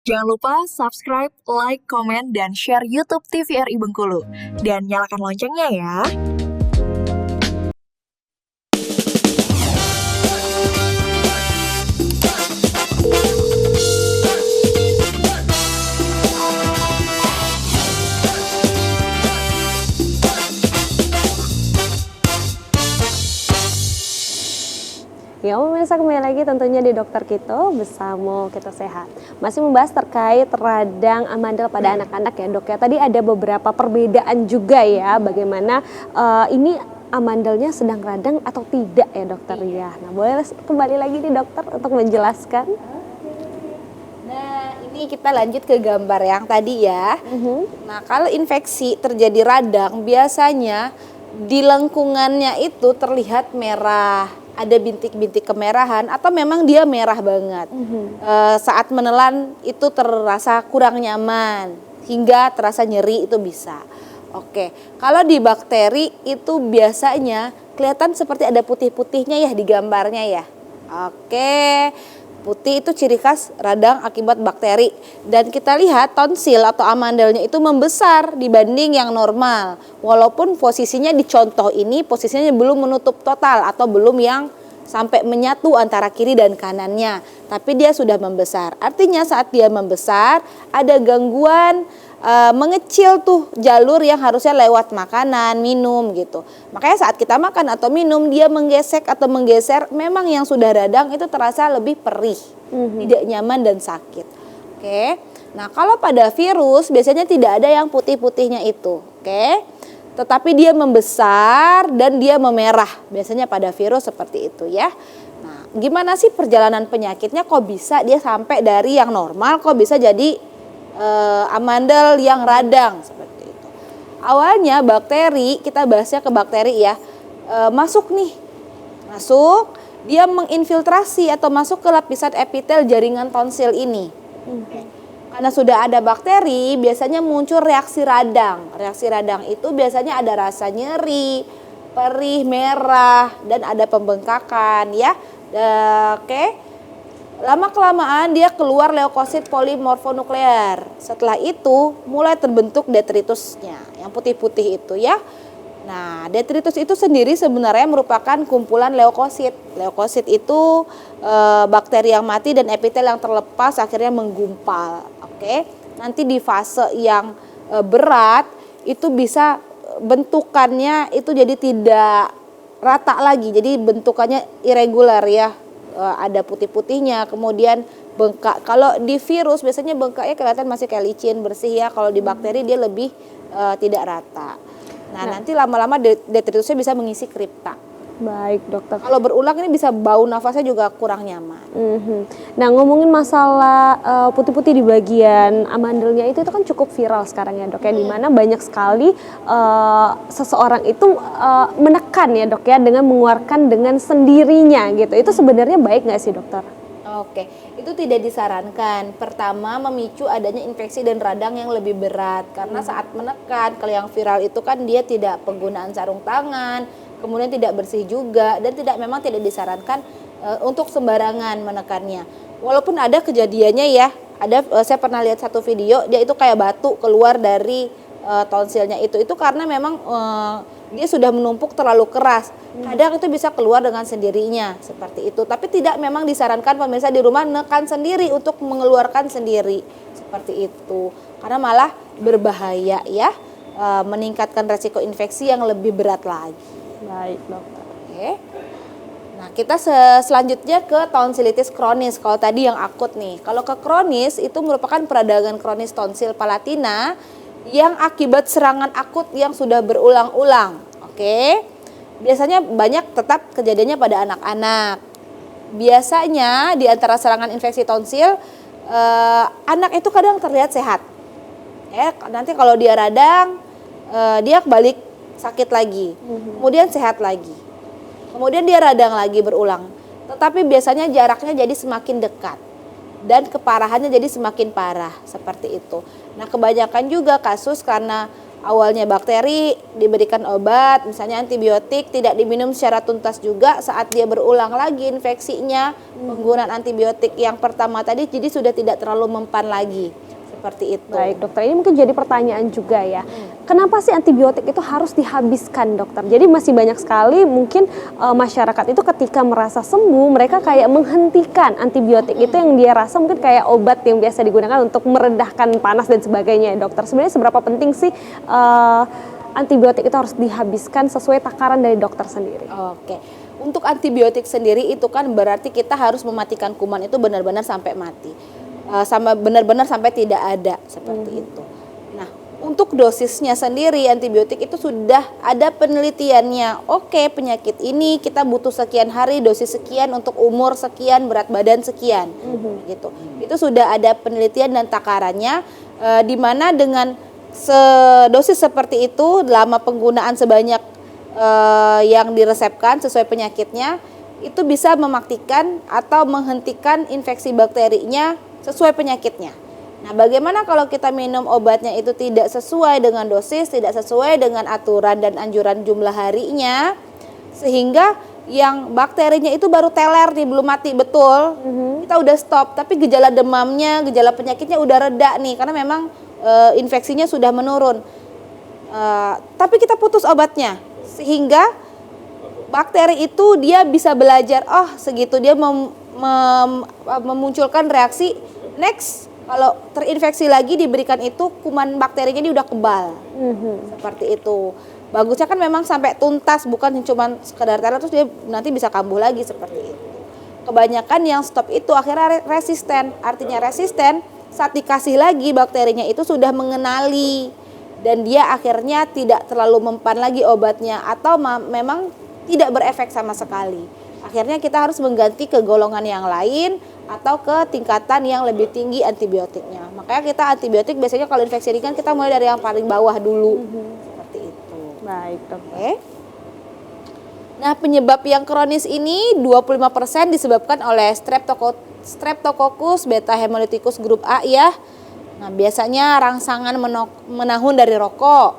Jangan lupa subscribe, like, komen, dan share YouTube TVRI Bengkulu. Dan nyalakan loncengnya ya. Ya, pemirsa, kembali lagi tentunya di Dokter Kito bersama Kita Sehat. Masih membahas terkait radang amandel pada anak-anak ya dok ya. Tadi ada beberapa perbedaan juga ya bagaimana ini amandelnya sedang radang atau tidak ya dokter ya. Nah, boleh kembali lagi nih dokter untuk menjelaskan. Nah, ini kita lanjut ke gambar yang tadi ya. Nah, kalau infeksi terjadi radang, biasanya di lengkungannya itu terlihat merah, ada bintik-bintik kemerahan, atau memang dia merah banget. Saat menelan itu terasa kurang nyaman, hingga terasa nyeri itu bisa. Oke, kalau di bakteri itu biasanya kelihatan seperti ada putih-putihnya ya di gambarnya ya. Oke. Putih itu ciri khas radang akibat bakteri. Dan kita lihat tonsil atau amandelnya itu membesar dibanding yang normal. Walaupun posisinya di contoh ini posisinya belum menutup total atau belum yang sampai menyatu antara kiri dan kanannya. Tapi dia sudah membesar. Artinya saat dia membesar ada gangguan mengecil tuh jalur yang harusnya lewat makanan, minum gitu. Makanya saat kita makan atau minum dia menggesek atau menggeser, memang yang sudah radang itu terasa lebih perih, tidak nyaman dan sakit. Oke. Nah, kalau pada virus biasanya tidak ada yang putih-putihnya itu, oke? Tetapi dia membesar dan dia memerah. Biasanya pada virus seperti itu ya. Nah, gimana sih perjalanan penyakitnya, kok bisa dia sampai dari yang normal kok bisa jadi amandel yang radang seperti itu. Awalnya bakteri, kita bahasnya ke bakteri ya, masuk, dia menginfiltrasi atau masuk ke lapisan epitel jaringan tonsil ini. Karena sudah ada bakteri, biasanya muncul reaksi radang. Reaksi radang itu biasanya ada rasa nyeri, perih, merah, dan ada pembengkakan ya. Oke. Lama-kelamaan dia keluar leukosit polimorfonuklear. Setelah itu mulai terbentuk detritusnya, yang putih-putih itu ya. Nah, detritus itu sendiri sebenarnya merupakan kumpulan leukosit. Leukosit itu bakteri yang mati dan epitel yang terlepas akhirnya menggumpal. Oke. Nanti di fase yang berat itu bisa bentukannya itu jadi tidak rata lagi. Jadi bentukannya irregular ya. Ada putih-putihnya, kemudian bengkak. Kalau di virus biasanya bengkaknya kelihatan masih kayak licin, bersih ya. Kalau di bakteri dia lebih tidak rata. Nah, nanti lama-lama detritusnya bisa mengisi kripta. Baik dokter. Kalau berulang ini bisa bau nafasnya juga kurang nyaman. Nah, ngomongin masalah putih-putih di bagian amandelnya itu kan cukup viral sekarang ya dok ya, dimana banyak sekali seseorang itu menekan ya dok ya dengan mengeluarkan dengan sendirinya gitu. Itu sebenarnya baik nggak sih dokter? Oke, itu tidak disarankan. Pertama, memicu adanya infeksi dan radang yang lebih berat. Karena saat menekan, kalau yang viral itu kan dia tidak penggunaan sarung tangan, kemudian tidak bersih juga, dan memang tidak disarankan untuk sembarangan menekannya. Walaupun ada kejadiannya ya, saya pernah lihat satu video, dia itu kayak batu keluar dari tonsilnya itu karena memang dia sudah menumpuk terlalu keras. Kadang itu bisa keluar dengan sendirinya seperti itu. Tapi tidak memang disarankan pemirsa di rumah nekan sendiri untuk mengeluarkan sendiri seperti itu. Karena malah berbahaya ya, meningkatkan resiko infeksi yang lebih berat lagi. Baik dokter. Oke. Nah, kita selanjutnya ke tonsilitis kronis. Kalau tadi yang akut nih. Kalau ke kronis itu merupakan peradangan kronis tonsil palatina yang akibat serangan akut yang sudah berulang-ulang. Oke. Biasanya banyak tetap kejadiannya pada anak-anak. Biasanya di antara serangan infeksi tonsil, anak itu kadang terlihat sehat. Nanti kalau dia radang, dia balik sakit lagi. Kemudian sehat lagi. Kemudian dia radang lagi berulang. Tetapi biasanya jaraknya jadi semakin dekat. Dan keparahannya jadi semakin parah seperti itu. Nah, kebanyakan juga kasus karena awalnya bakteri diberikan obat, misalnya antibiotik, tidak diminum secara tuntas juga saat dia berulang lagi infeksinya, penggunaan antibiotik yang pertama tadi jadi sudah tidak terlalu mempan lagi. Seperti itu. Baik dokter, ini mungkin jadi pertanyaan juga ya. Kenapa sih antibiotik itu harus dihabiskan dokter? Jadi masih banyak sekali mungkin masyarakat itu ketika merasa sembuh mereka kayak menghentikan antibiotik itu yang dia rasa mungkin kayak obat yang biasa digunakan untuk meredahkan panas dan sebagainya ya dokter. Sebenarnya seberapa penting sih antibiotik itu harus dihabiskan sesuai takaran dari dokter sendiri? Oke. Untuk antibiotik sendiri itu kan berarti kita harus mematikan kuman itu benar-benar sampai mati. Sama benar-benar sampai tidak ada seperti itu. Nah, untuk dosisnya sendiri antibiotik itu sudah ada penelitiannya. Oke, penyakit ini kita butuh sekian hari, dosis sekian untuk umur sekian, berat badan sekian, gitu. Itu sudah ada penelitian dan takarannya, di mana dengan dosis seperti itu, lama penggunaan sebanyak yang diresepkan sesuai penyakitnya, itu bisa mematikan atau menghentikan infeksi bakterinya sesuai penyakitnya. Nah, bagaimana kalau kita minum obatnya itu tidak sesuai dengan dosis, tidak sesuai dengan aturan dan anjuran jumlah harinya, sehingga yang bakterinya itu baru teler nih, belum mati betul, kita udah stop, tapi gejala demamnya, gejala penyakitnya udah reda nih, karena memang infeksinya sudah menurun. Tapi kita putus obatnya, sehingga bakteri itu dia bisa belajar, oh segitu dia memunculkan reaksi, next kalau terinfeksi lagi diberikan itu kuman bakterinya dia udah kebal. Seperti itu. Bagusnya kan memang sampai tuntas, bukan cuma sekedar teler terus dia nanti bisa kambuh lagi seperti itu. Kebanyakan yang stop itu akhirnya resisten. Artinya resisten saat dikasih lagi bakterinya itu sudah mengenali dan dia akhirnya tidak terlalu mempan lagi obatnya atau memang tidak berefek sama sekali. Akhirnya kita harus mengganti ke golongan yang lain atau ke tingkatan yang lebih tinggi antibiotiknya. Makanya kita antibiotik biasanya kalau infeksi ringan kita mulai dari yang paling bawah dulu. Seperti itu. Baik dokter. Oke. Nah, penyebab yang kronis ini 25% disebabkan oleh Streptococcus beta hemolyticus grup A ya. Nah, biasanya rangsangan menahun dari rokok.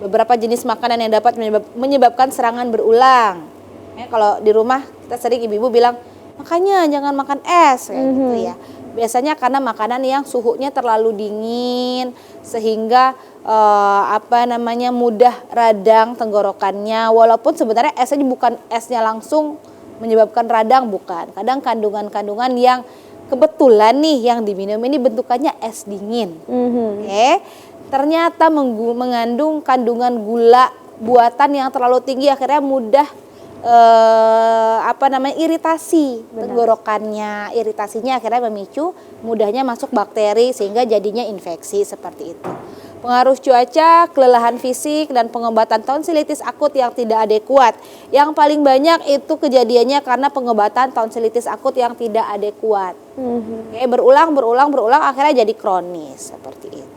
Beberapa jenis makanan yang dapat menyebabkan serangan berulang. Kalau di rumah kita sering ibu-ibu bilang, makanya jangan makan es kayak gitu ya. Biasanya karena makanan yang suhunya terlalu dingin sehingga mudah radang tenggorokannya. Walaupun sebenarnya esnya bukan esnya langsung menyebabkan radang, bukan. Kadang kandungan-kandungan yang kebetulan nih yang diminum ini bentukannya es dingin. Ternyata mengandung kandungan gula buatan yang terlalu tinggi, akhirnya mudah iritasi tenggorokannya. Iritasinya akhirnya memicu mudahnya masuk bakteri sehingga jadinya infeksi seperti itu. Pengaruh cuaca, kelelahan fisik, dan pengobatan tonsilitis akut yang tidak adekuat. Yang paling banyak itu kejadiannya karena pengobatan tonsilitis akut yang tidak adekuat. Berulang akhirnya jadi kronis seperti itu.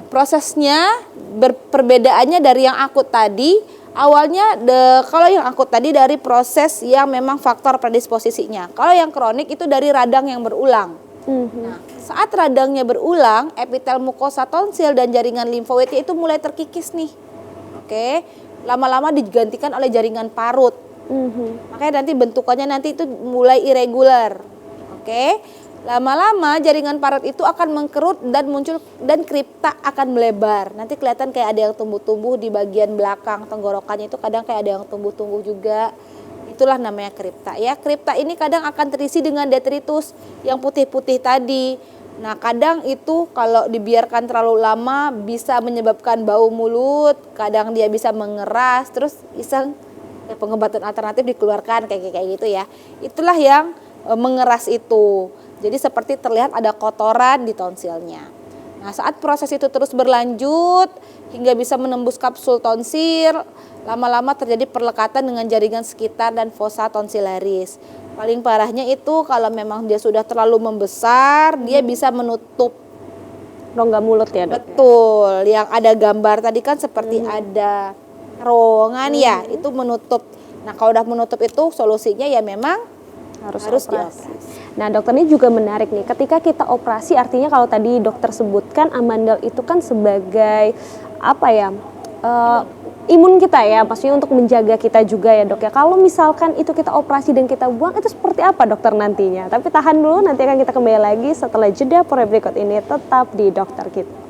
Prosesnya perbedaannya dari yang akut tadi, awalnya kalau yang akut tadi dari proses yang memang faktor predisposisinya. Kalau yang kronik itu dari radang yang berulang. Nah, saat radangnya berulang, epitel mukosa tonsil dan jaringan limfoidnya itu mulai terkikis nih. Lama-lama digantikan oleh jaringan parut. Makanya nanti bentukannya nanti itu mulai irregular. Lama-lama jaringan parut itu akan mengkerut dan muncul dan kripta akan melebar. Nanti kelihatan kayak ada yang tumbuh-tumbuh di bagian belakang tenggorokannya itu, kadang kayak ada yang tumbuh-tumbuh juga. Itulah namanya kripta ya. Kripta ini kadang akan terisi dengan detritus yang putih-putih tadi. Nah, kadang itu kalau dibiarkan terlalu lama bisa menyebabkan bau mulut, kadang dia bisa mengeras, terus pengobatan alternatif dikeluarkan kayak gitu ya. Itulah yang mengeras itu. Jadi seperti terlihat ada kotoran di tonsilnya. Nah, saat proses itu terus berlanjut hingga bisa menembus kapsul tonsil, lama-lama terjadi perlekatan dengan jaringan sekitar dan fosa tonsilaris. Paling parahnya itu kalau memang dia sudah terlalu membesar, dia bisa menutup rongga mulut ya dok? Betul, yang ada gambar tadi kan seperti ada terowongan ya, itu menutup. Nah, kalau udah menutup itu solusinya ya memang harus dioperasi. Nah dokter ini juga menarik nih, ketika kita operasi artinya kalau tadi dokter sebutkan amandel itu kan sebagai apa ya, imun kita ya, maksudnya untuk menjaga kita juga ya dok ya. Kalau misalkan itu kita operasi dan kita buang, itu seperti apa dokter nantinya? Tapi tahan dulu, nanti akan kita kembali lagi setelah jeda program berikut ini, tetap di Dokter Kita.